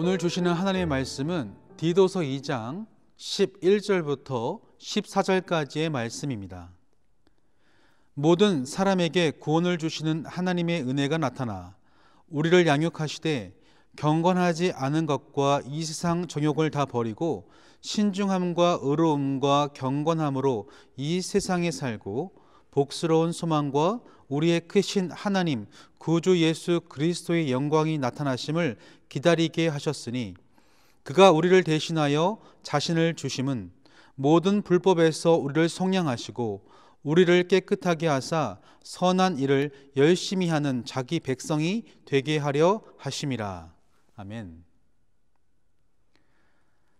오늘 주시는 하나님의 말씀은 디도서 2장 11절부터 14절까지의 말씀입니다. 모든 사람에게 구원을 주시는 하나님의 은혜가 나타나 우리를 양육하시되 경건하지 않은 것과 이 세상 정욕을 다 버리고 신중함과 의로움과 경건함으로 이 세상에 살고 복스러운 소망과 우리의 크신 하나님 구주 예수 그리스도의 영광이 나타나심을 기다리게 하셨으니 그가 우리를 대신하여 자신을 주심은 모든 불법에서 우리를 속량하시고 우리를 깨끗하게 하사 선한 일을 열심히 하는 자기 백성이 되게 하려 하심이라. 아멘.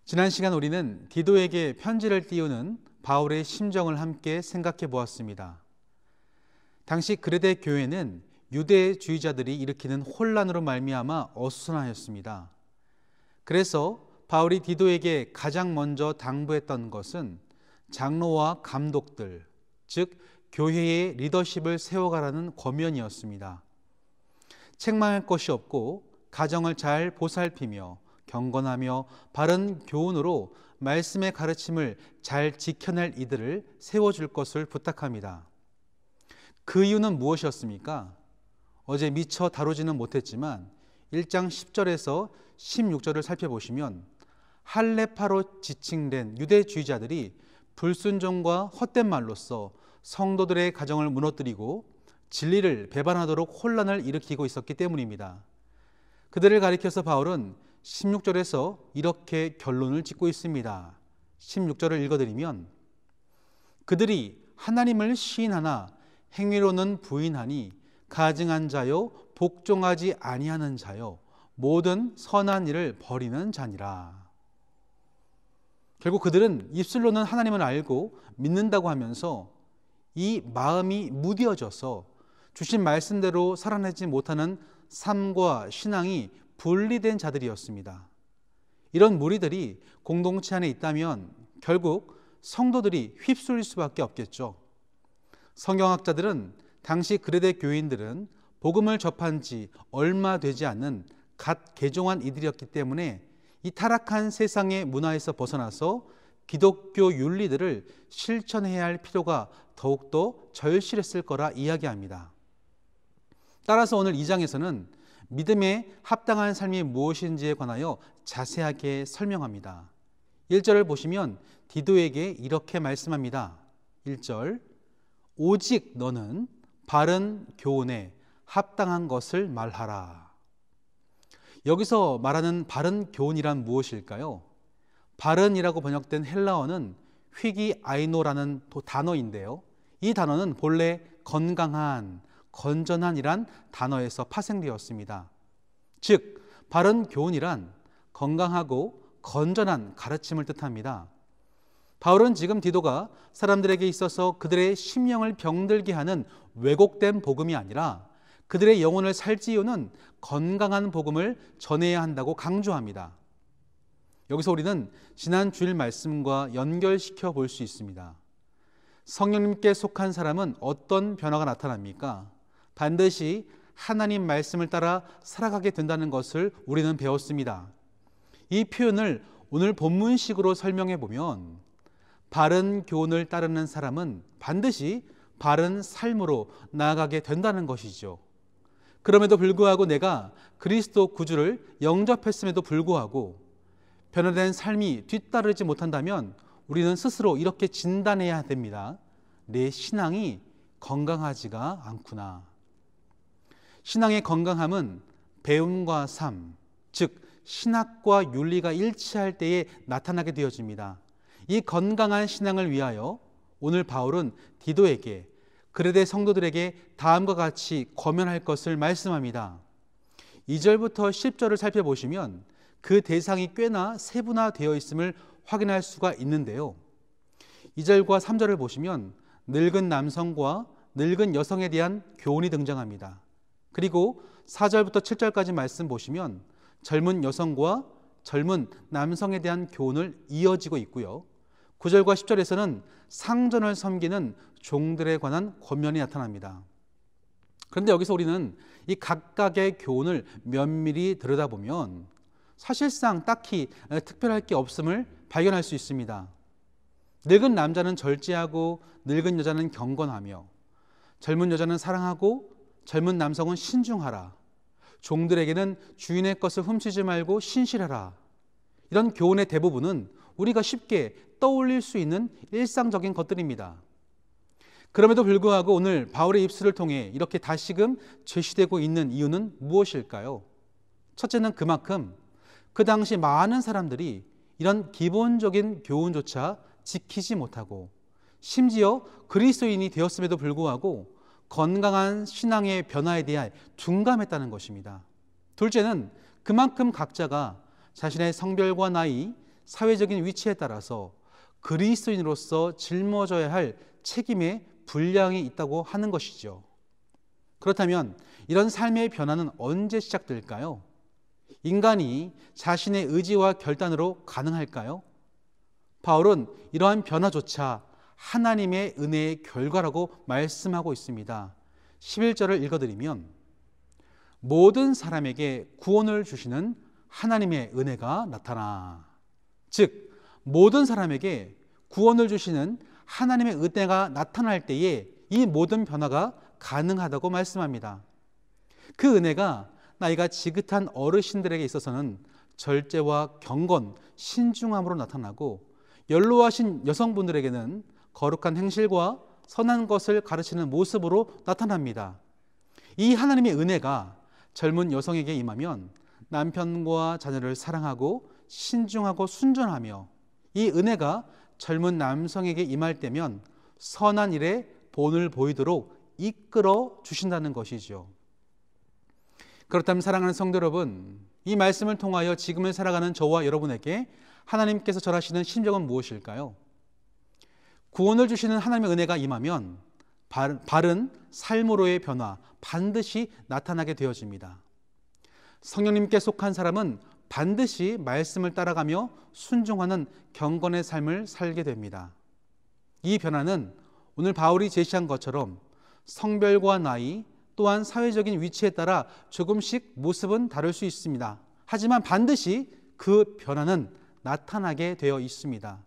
지난 시간 우리는 디도에게 편지를 띄우는 바울의 심정을 함께 생각해 보았습니다. 당시 그레데 교회는 유대주의자들이 일으키는 혼란으로 말미암아 어수선하였습니다. 그래서 바울이 디도에게 가장 먼저 당부했던 것은 장로와 감독들, 즉 교회의 리더십을 세워가라는 권면이었습니다. 책망할 것이 없고 가정을 잘 보살피며 경건하며 바른 교훈으로 말씀의 가르침을 잘 지켜낼 이들을 세워줄 것을 부탁합니다. 그 이유는 무엇이었습니까? 어제 미처 다루지는 못했지만 1장 10절에서 16절을 살펴보시면 할례파로 지칭된 유대주의자들이 불순종과 헛된 말로써 성도들의 가정을 무너뜨리고 진리를 배반하도록 혼란을 일으키고 있었기 때문입니다. 그들을 가리켜서 바울은 16절에서 이렇게 결론을 짓고 있습니다. 16절을 읽어드리면 그들이 하나님을 시인하나 행위로는 부인하니 가증한 자요 복종하지 아니하는 자요 모든 선한 일을 버리는 자니라. 결국 그들은 입술로는 하나님을 알고 믿는다고 하면서 이 마음이 무뎌져서 주신 말씀대로 살아내지 못하는 삶과 신앙이 분리된 자들이었습니다. 이런 무리들이 공동체 안에 있다면 결국 성도들이 휩쓸릴 수밖에 없겠죠. 성경학자들은 당시 그레데 교인들은 복음을 접한 지 얼마 되지 않는 갓 개종한 이들이었기 때문에 이 타락한 세상의 문화에서 벗어나서 기독교 윤리들을 실천해야 할 필요가 더욱더 절실했을 거라 이야기합니다. 따라서 오늘 2장에서는 믿음에 합당한 삶이 무엇인지에 관하여 자세하게 설명합니다. 1절을 보시면 디도에게 이렇게 말씀합니다. 1절 오직 너는 바른 교훈에 합당한 것을 말하라. 여기서 말하는 바른 교훈이란 무엇일까요? 바른이라고 번역된 헬라어는 휘기아이노라는 단어인데요. 이 단어는 본래 건강한, 건전한이란 단어에서 파생되었습니다. 즉, 바른 교훈이란 건강하고 건전한 가르침을 뜻합니다. 바울은 지금 디도가 사람들에게 있어서 그들의 심령을 병들게 하는 왜곡된 복음이 아니라 그들의 영혼을 살찌우는 건강한 복음을 전해야 한다고 강조합니다. 여기서 우리는 지난 주일 말씀과 연결시켜 볼 수 있습니다. 성령님께 속한 사람은 어떤 변화가 나타납니까? 반드시 하나님 말씀을 따라 살아가게 된다는 것을 우리는 배웠습니다. 이 표현을 오늘 본문식으로 설명해 보면 바른 교훈을 따르는 사람은 반드시 바른 삶으로 나아가게 된다는 것이죠. 그럼에도 불구하고 내가 그리스도 구주를 영접했음에도 불구하고 변화된 삶이 뒤따르지 못한다면 우리는 스스로 이렇게 진단해야 됩니다. 내 신앙이 건강하지가 않구나. 신앙의 건강함은 배움과 삶, 즉 신학과 윤리가 일치할 때에 나타나게 되어집니다. 이 건강한 신앙을 위하여 오늘 바울은 디도에게 그레데 성도들에게 다음과 같이 권면할 것을 말씀합니다. 2절부터 10절을 살펴보시면 그 대상이 꽤나 세분화되어 있음을 확인할 수가 있는데요. 2절과 3절을 보시면 늙은 남성과 늙은 여성에 대한 교훈이 등장합니다. 그리고 4절부터 7절까지 말씀 보시면 젊은 여성과 젊은 남성에 대한 교훈을 이어지고 있고요. 9절과 10절에서는 상전을 섬기는 종들에 관한 권면이 나타납니다. 그런데 여기서 우리는 이 각각의 교훈을 면밀히 들여다보면 사실상 딱히 특별할 게 없음을 발견할 수 있습니다. 늙은 남자는 절제하고 늙은 여자는 경건하며 젊은 여자는 사랑하고 젊은 남성은 신중하라. 종들에게는 주인의 것을 훔치지 말고 신실하라. 이런 교훈의 대부분은 우리가 쉽게 떠올릴 수 있는 일상적인 것들입니다. 그럼에도 불구하고 오늘 바울의 입술을 통해 이렇게 다시금 제시되고 있는 이유는 무엇일까요? 첫째는 그만큼 그 당시 많은 사람들이 이런 기본적인 교훈조차 지키지 못하고 심지어 그리스도인이 되었음에도 불구하고 건강한 신앙의 변화에 대해 둔감했다는 것입니다. 둘째는 그만큼 각자가 자신의 성별과 나이, 사회적인 위치에 따라서 그리스도인으로서 짊어져야 할 책임의 분량이 있다고 하는 것이죠. 그렇다면 이런 삶의 변화는 언제 시작될까요? 인간이 자신의 의지와 결단으로 가능할까요? 바울은 이러한 변화조차 하나님의 은혜의 결과라고 말씀하고 있습니다. 11절을 읽어드리면 모든 사람에게 구원을 주시는 하나님의 은혜가 나타나. 즉 모든 사람에게 구원을 주시는 하나님의 은혜가 나타날 때에 이 모든 변화가 가능하다고 말씀합니다. 그 은혜가 나이가 지긋한 어르신들에게 있어서는 절제와 경건, 신중함으로 나타나고 연로하신 여성분들에게는 거룩한 행실과 선한 것을 가르치는 모습으로 나타납니다. 이 하나님의 은혜가 젊은 여성에게 임하면 남편과 자녀를 사랑하고 신중하고 순전하며, 이 은혜가 젊은 남성에게 임할 때면 선한 일에 본을 보이도록 이끌어 주신다는 것이죠. 그렇다면 사랑하는 성도 여러분, 이 말씀을 통하여 지금을 살아가는 저와 여러분에게 하나님께서 전하시는 심정은 무엇일까요? 구원을 주시는 하나님의 은혜가 임하면 바른 삶으로의 변화 반드시 나타나게 되어집니다. 성령님께 속한 사람은 반드시 말씀을 따라가며 순종하는 경건의 삶을 살게 됩니다. 이 변화는 오늘 바울이 제시한 것처럼 성별과 나이 또한 사회적인 위치에 따라 조금씩 모습은 다를 수 있습니다. 하지만 반드시 그 변화는 나타나게 되어 있습니다.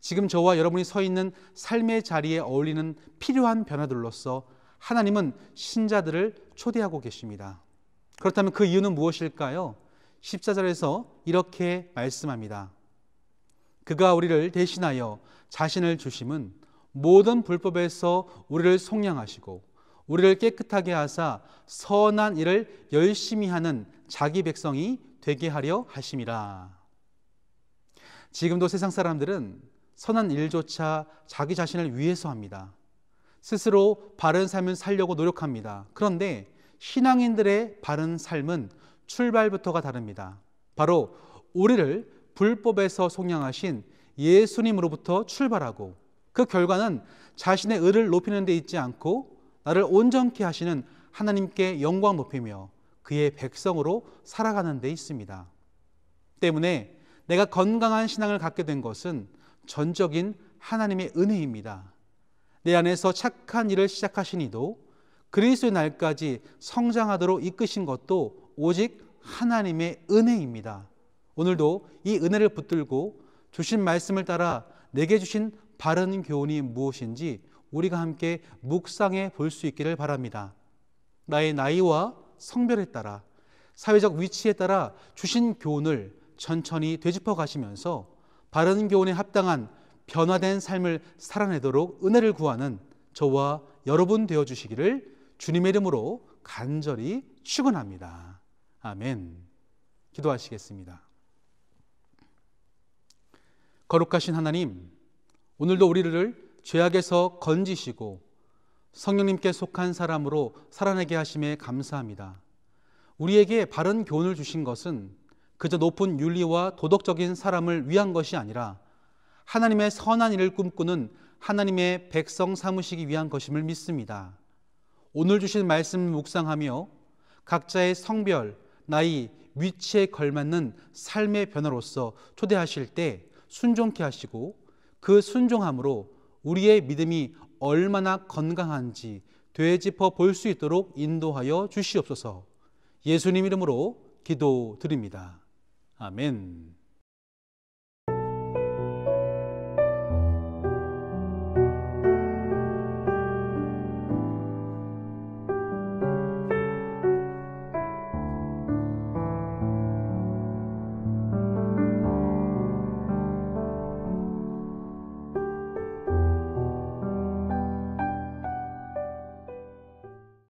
지금 저와 여러분이 서 있는 삶의 자리에 어울리는 필요한 변화들로서 하나님은 신자들을 초대하고 계십니다. 그렇다면 그 이유는 무엇일까요? 14절에서 이렇게 말씀합니다. 그가 우리를 대신하여 자신을 주심은 모든 불법에서 우리를 속량하시고 우리를 깨끗하게 하사 선한 일을 열심히 하는 자기 백성이 되게 하려 하심이라. 지금도 세상 사람들은 선한 일조차 자기 자신을 위해서 합니다. 스스로 바른 삶을 살려고 노력합니다. 그런데 신앙인들의 바른 삶은 출발부터가 다릅니다. 바로 우리를 불법에서 속량하신 예수님으로부터 출발하고 그 결과는 자신의 의를 높이는 데 있지 않고 나를 온전케 하시는 하나님께 영광 높이며 그의 백성으로 살아가는 데 있습니다. 때문에 내가 건강한 신앙을 갖게 된 것은 전적인 하나님의 은혜입니다. 내 안에서 착한 일을 시작하신 이도 그리스도의 날까지 성장하도록 이끄신 것도 오직 하나님의 은혜입니다. 오늘도 이 은혜를 붙들고 주신 말씀을 따라 내게 주신 바른 교훈이 무엇인지 우리가 함께 묵상해 볼 수 있기를 바랍니다. 나의 나이와 성별에 따라 사회적 위치에 따라 주신 교훈을 천천히 되짚어 가시면서 바른 교훈에 합당한 변화된 삶을 살아내도록 은혜를 구하는 저와 여러분 되어주시기를 주님의 이름으로 간절히 축원합니다. 아멘. 기도하시겠습니다. 거룩하신 하나님, 오늘도 우리를 죄악에서 건지시고 성령님께 속한 사람으로 살아내게 하심에 감사합니다. 우리에게 바른 교훈을 주신 것은 그저 높은 윤리와 도덕적인 사람을 위한 것이 아니라 하나님의 선한 일을 꿈꾸는 하나님의 백성 삼으시기 위한 것임을 믿습니다. 오늘 주신 말씀을 묵상하며 각자의 성별, 나이, 위치에 걸맞는 삶의 변화로서 초대하실 때 순종케 하시고 그 순종함으로 우리의 믿음이 얼마나 건강한지 되짚어 볼 수 있도록 인도하여 주시옵소서. 예수님 이름으로 기도드립니다. 아멘.